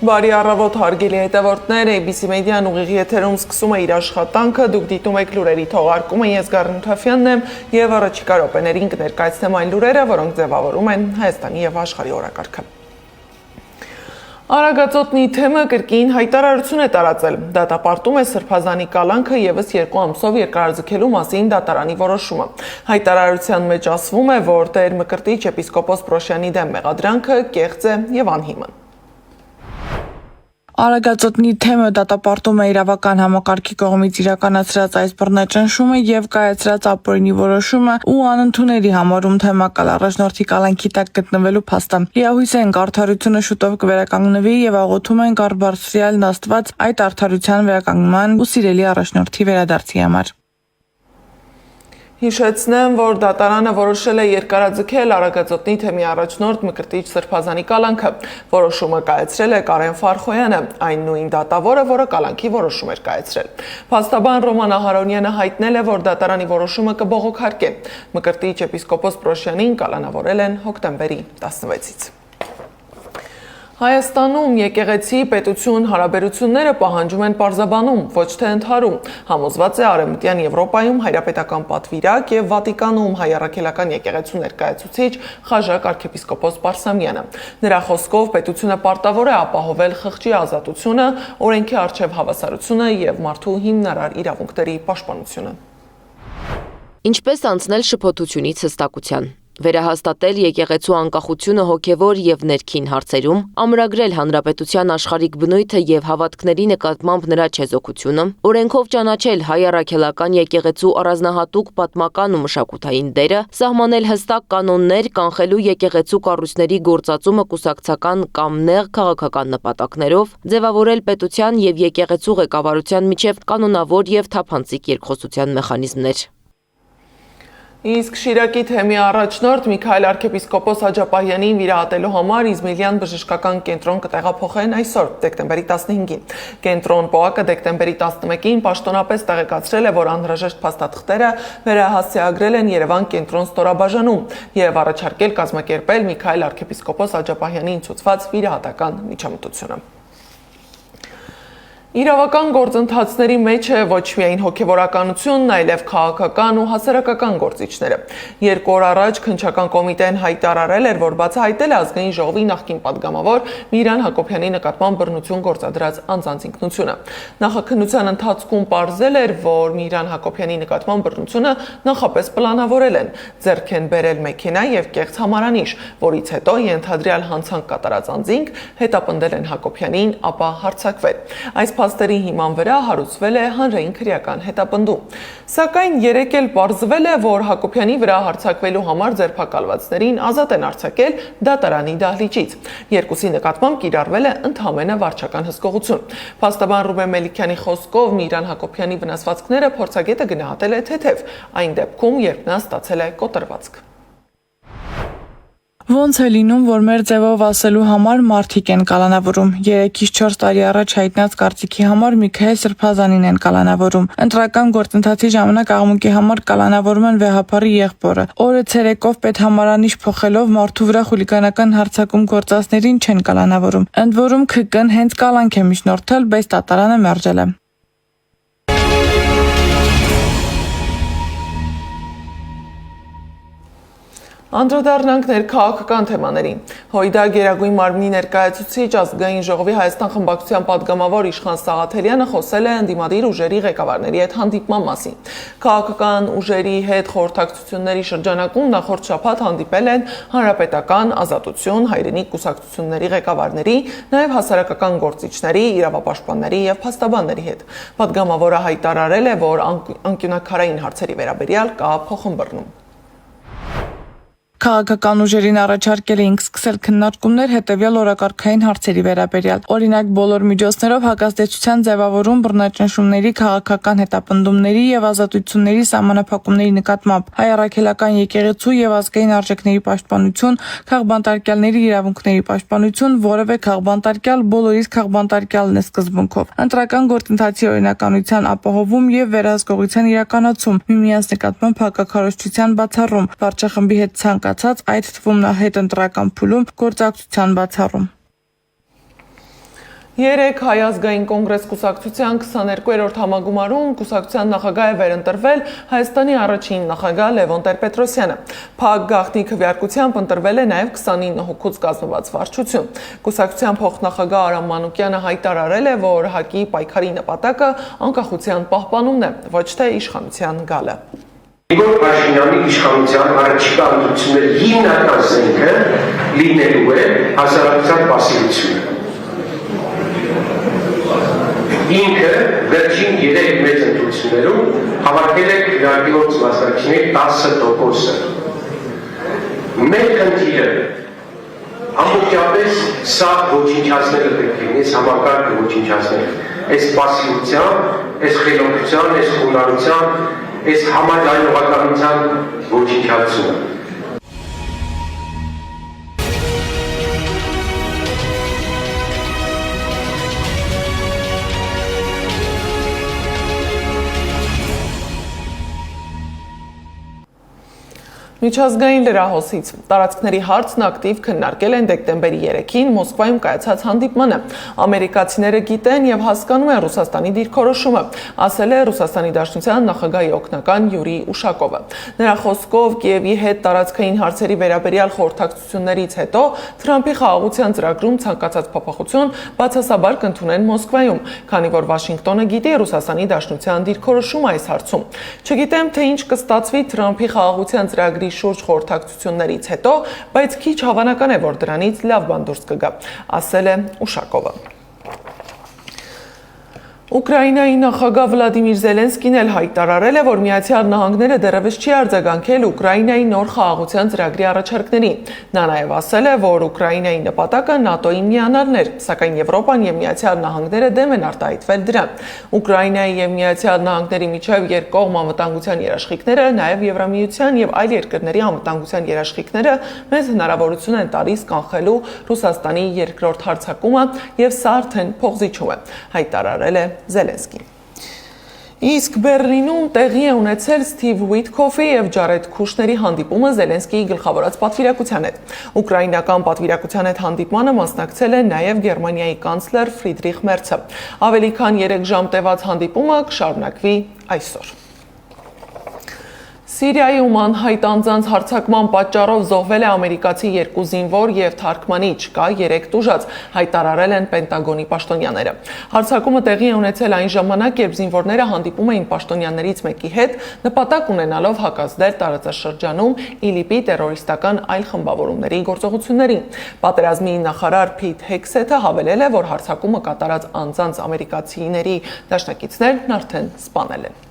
Բարի առավոտ հարգելի հետևորդներ, ABC Media-ն ուղիղ եթերում սկսում է իր աշխատանքը, դուք դիտում եք լուրերի թողարկումը, ես Գառնու Թաֆյանն եմ եւ առաջիկա րոպեներին կներկայացնեմ այն լուրերը, որոնք ձևավորում են Հայաստանի եւ աշխարհի օրակարգը։ Արագածոտնի թեմը կրկին հայտարարություն է տարածել։ Դատապարտում է Սրբազանի կալանքը եւս 2 ամսով երկարաձգելու մասին դատարանի որոշումը։ Հայտարարության մեջ ասվում է, որ Տեր Մկրտիչ եպիսկոպոս Պրոշյանի դեմ մեղադրանքը կեղծ է եւ անհիմն։ Արագածոտնի թեմը դատապարտում է իրավական համակարգի կողմից իրականացրած այս բռնաճնշումը եւ կայացրած ապօրինի որոշումը ու անընդունելի համարում թեմակալ առաջնորդի կալանքի տակ գտնվելու փաստը։ Լիահույս ենք արդարությունը շուտով կվերականգնվի եւ աղոթում ենք Արբարձրյալն Աստված այդ արդարության վերականգնման ու սիրելի առաջնորդի վերադարձի համար։ Հիշեցնեմ, որ դատարանը որոշել է երկարաձգել Արագածոտնի թեմի առաջնորդ Մկրտիչ Սրբազանի կալանքը։ Որոշումը կայացրել է Կարեն Ֆարխոյանը, այն նույն դատավորը, որը կալանքի որոշում էր կայացրել։ Փաստաբան Ռոման Ահարոնյանը հայտնել է, որ դատարանի որոշումը կբողոքարկե։ Մկրտիչ եպիսկոպոս Պրոշյանին կալանավորել են հոկտեմբերի 16-ից։ Հայաստանում եկեղեցի պետություն հարաբերությունները պահանջում են պարզաբանում, ոչ թե ընդհարում, համոզված է Արևմտյան Եվրոպայում հայրապետական պատվիրակ եւ Վատիկանում հայ առաքելական եկեղեցու ներկայացուցիչ Խաժակ arczepiskopos Պարսամյանը։ Նրա խոսքով պետությունը պարտավոր է ապահովել խղճի ազատությունը, օրենքի առջև հավասարությունը եւ մարդու հիմնարար իրավունքների պաշտպանությունը։ Ինչպես անցնել շփոթությունից հստակության։ Վերահաստատել եկեղեցու անկախությունը հոգևոր եւ ներքին հարցերում, ամրագրել հանրապետության աշխարհիկ բնույթը եւ հավատքների նկատմամբ նրա չեզոքությունը, օրենքով ճանաչել հայ առաքելական եկեղեցու առանձնահատուկ պատմական ու մշակութային դերը, սահմանել հստակ կանոններ կանխելու եկեղեցու կառույցների գործածումը կուսակցական կամ նեղ քաղաքական նպատակներով, ձևավորել պետության եւ եկեղեցու ղեկավարության միջև կանոնավոր եւ թափանցիկ երկխոսության մեխանիզմներ։ Իսկ Շիրակի թեմի առաջնորդ Միքայել arczepiskopos Աջապահյանին վիրահատելու համար Իզմիլյան բժշկական կենտրոն կտեղափոխեն այսօր, դեկտեմբերի 15-ին։ Կենտրոն ՊՕԱԿ-ը դեկտեմբերի 11-ին պաշտոնապես տեղեկացրել է, որ անհրաժեշտ փաստաթղթերը վերահասցեագրել են Երևան կենտրոն ստորաբաժանում եւ առաջարկել կազմակերպել Միքայել arczepiskopos Աջապահյանին ցուցված վիրահատական միջամտությունը։ Իրավական գործընթացների մեջ է ոչ միայն հոգևորականությունն, այլև քաղաքական ու հասարակական գործիչները։ 2 օր առաջ քննչական կոմիտեն հայտարարել էր, որ բացահայտել է ազգային ժողովի նախկին падգամավոր Միրան Հակոբյանի նկատմամբ բռնություն գործադրած անձանց ինքնությունը։ Նախաքննության ընթացքում պարզել էր, որ Միրան Հակոբյանի նկատմամբ բռնությունը նախապես պլանավորել են, ձեռք են բերել մեքենա եւ կեղծ համարանիշ, որից հետո ենթադրյալ հանցանք կատարած անձինք հետապնդել են Հակոբյանին, ապա հարձակվել։ Այս փաստերի հիման վրա հարուցվել է հանրային քրեական հետապնդում։ Սակայն երեկ էլ պարզվել է, որ Հակոբյանի վրա հարձակվելու համար ձերբակալվածներին ազատ են արձակել դատարանի դահլիճից։ Երկուսի նկատմամբ կիրառվել է ընդհանրապես վարչական հսկողություն։ Փաստաբան Ռուբեն Մելիքյանի խոսքով Միրան Հակոբյանի վնասվածքները փորձագետը գնահատել է թեթև, այն դեպքում, երբ նա ստացել է կոտրվածք։ Ոնց է լինում, որ մեր ձևով ասելու համար մարդիկ են կալանավորում։ 3-ից 4 տարի առաջ հայտնած կարծիքի համար Միքայել Սրբազանին են կալանավորում։ Ընտրական գործընթացի ժամանակ աղմուկի համար կալանավորում են վեհապարի եղբորը։ Օրը ցերեկով պետհամարանիշ փոխելով մարդու վրա խուլիգանական հարձակում գործածներին չեն կալանավորում։ Ընդ որում ՔԿ-ն հենց կալանք է միջնորդել, բայց դատարանը մերժել է։ Անդրադառնանք ներքաղաքական թեմաներին։ ՀՅԴ Գերագույն մարմնի ներկայացուցիչ ազգային ժողովի Հայաստան խմբակցության падգամավոր Իշխան Սաղաթելյանը խոսել է ընդդիմադիր ուժերի ղեկավարների հետ հանդիպման մասին։ Քաղաքական ուժերի հետ խորհրդակցությունների շրջանակում նախորդ շաբաթ հանդիպել են Հանրապետական, Ազատություն, Հայրենիք կուսակցությունների ղեկավարների, նաև հասարակական գործիչների, իրավապաշտպանների եւ փաստաբանների հետ։ Падգամավորը հայտարարել է, որ անկյունաքարային հարցերի վերաբերյալ կա փոխըմբռնում։ Քաղաքական ուժերին առաջարկել էինք սկսել քննարկումներ հետևյալ օրակարգային հարցերի վերաբերյալ։ Օրինակ, բոլոր միջոցներով հակազդեցության ձևավորում բռնաճնշումների, քաղաքական հետապնդումների եւ ազատությունների սահմանափակումների նկատմամբ, հայ առաքելական եկեղեցու եւ ազգային արժեքների պաշտպանություն, քաղբանտարկյալների իրավունքների պաշտպանություն, որևէ քաղբանտարկյալ բոլորիս քաղբանտարկյալն է սկզբունքով։ Ընտրական գործընթացի օրինականության ապահովում եւ վերահսկողության իրականացում, միմյանց նկատմամբ հակաքարոզչության բացառում, վարչախմբի հետ ցանկացած, այդ թվում հետընտրական փուլում գործակցության բացառում։ Երեկ Հայ ազգային կոնգրես կուսակցության 22-րդ համագումարում կուսակցության նախագահ է վերընտրվել Հայաստանի առաջին նախագահ Լևոն Տեր-Պետրոսյանը։ Փակ գաղտնի քվեարկությամբ ընտրվել է նաև 29 հոգուց կազմված վարչություն։ Կուսակցության փոխնախագահ Արամ Մանուկյանը հայտարարել է, որ ՀԱԿ-ի պայքարի նպատակը անկախության պահպանումն է, ոչ թե իշխանության գալը։ Նիկոլ Փաշինյանի իշխանության առաջիկա ընտրությունների հիմնական զենքը լինելու է հասարակության պասիվությունը։ Ինքը վերջին 3 մեծ ընտրություններում հավաքել է քվեարկելով մասնակիցների 10%-ը։ Մեր խնդիրը ամբողջապես սա ոչնչացնելը պետք է լինի, համակարգը ոչնչացնելը։ Այս պասիվության, այս խելոքության, այս խոնարհության, այս համաձայնողականության ոչնչացումը։ Միջազգային լրահոսից տարածքների հարցն ակտիվ քննարկել են դեկտեմբերի 3-ին Մոսկվայում կայացած հանդիպմանը։ Ամերիկացիները գիտեն եւ հասկանում են Ռուսաստանի դիրքորոշումը, ասել է Ռուսաստանի Դաշնության նախագահի օգնական Յուրի Ուշակովը։ Նրա խոսքով Կիևի հետ տարածքային հարցերի վերաբերյալ խորհրդակցություններից հետո Թրամփի խաղաղության ծրագրում ցանկացած փոփոխություն բացասաբար կընդունեն Մոսկվայում, քանի որ Վաշինգտոնը գիտի Ռուսաստանի Դաշնության դիրքորոշումը այս հարցում։ Չգիտեմ, թե ինչ կստացվի Թրամփի խաղաղության ծրագրի շուրջ խորհրդակցություններից հետո, բայց քիչ հավանական է, որ դրանից լավ բան դուրս կգա, ասել է Ուշակովը։ Ուկրաինայի նախագահ Վլադիմիր Զելենսկին էլ հայտարարել է, որ Միացյալ Նահանգները դեռևս չի արձագանքել Ուկրաինայի նոր խաղաղության ծրագրի առաջարկներին։ Նա նաև ասել է, որ Ուկրաինայի նպատակը ՆԱՏՕ-ին միանալն էր, սակայն Եվրոպան եւ Միացյալ Նահանգները դեմ են արտահայտվել դրան։ Ուկրաինայի եւ Միացյալ Նահանգների միջև երկկողմ անվտանգության երաշխիքները, նաև Եվրամիության եւ այլ երկրների անվտանգության երաշխիքները մեզ հնարավորություն են տալիս կանխելու Ռուսաստանի երկրորդ հարձակումը եւ սա արդեն փոխզիջում է, հայտարարել է Զելենսկին։ Իսկ Բեռլինում տեղի է ունեցել Սթիվ Ուիթքոֆի եւ Ջարեդ Քուշների հանդիպումը Զելենսկիի գլխավորած պատվիրակության հետ։ Ուկրաինական պատվիրակության հետ հանդիպմանը մասնակցել է նաեւ Գերմանիայի կանցլեր Ֆրիդրիխ Մերցը։ Ավելի քան 3 ժամ տևած հանդիպումը կշարունակվի այսօր։ Սիրիայում անհայտ անձանց հարձակման պատճառով զոհվել է ամերիկացի 2 զինվոր եւ թարգմանիչ, կա 3 տուժած, հայտարարել են Պենտագոնի պաշտոնյաները։ Հարձակումը տեղի է ունեցել այն ժամանակ, երբ զինվորները հանդիպում էին պաշտոնյաներից մեկի հետ, նպատակ ունենալով հակազդել տարածաշրջանում ԻԼԻՊ-ի տերորիստական այլ խմբավորումների գործողություններին։ Պատերազմի նախարար Փիթ Հեքսեթը հավելել է, որ հարձակումը կատարած անձանց ամերիկացիների դաշնակիցներն արդեն սպանել են։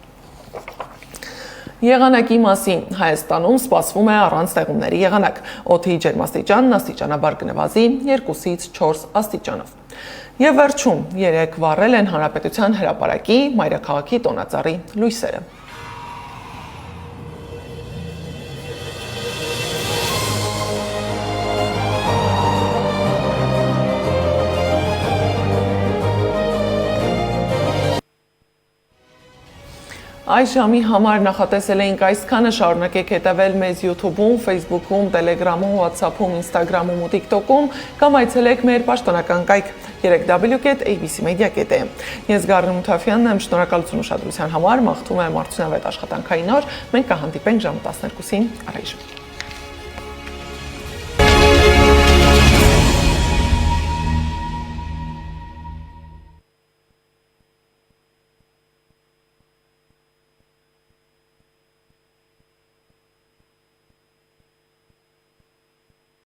Եղանակի մասին Հայաստանում սպասվում է առանց տեղումների եղանակ։ Օդի ջերմաստիճանն աստիճանաբար կնվազի 2-ից 4 աստիճանով։ Եվ վերջում 3 վառել են Հանրապետության հրապարակի մայրաքաղաքի տոնածառի լույսերը։ Այս ժամի համար նախատեսել էինք այսքանը, շարունակեք հետևել մեզ YouTube-ում, Facebook-ում, Telegram-ում, WhatsApp-ում, Instagram-ում ու TikTok-ում կամ այցելեք մեր պաշտոնական կայք 3w.abcmedia.am։ Ես Գառնու Մութաֆյանն եմ, շնորհակալություն ուշադրության համար, մաղթում եմ արդյունավետ աշխատանքային օր, մենք կհանդիպենք ժամը 12-ին առայժմ։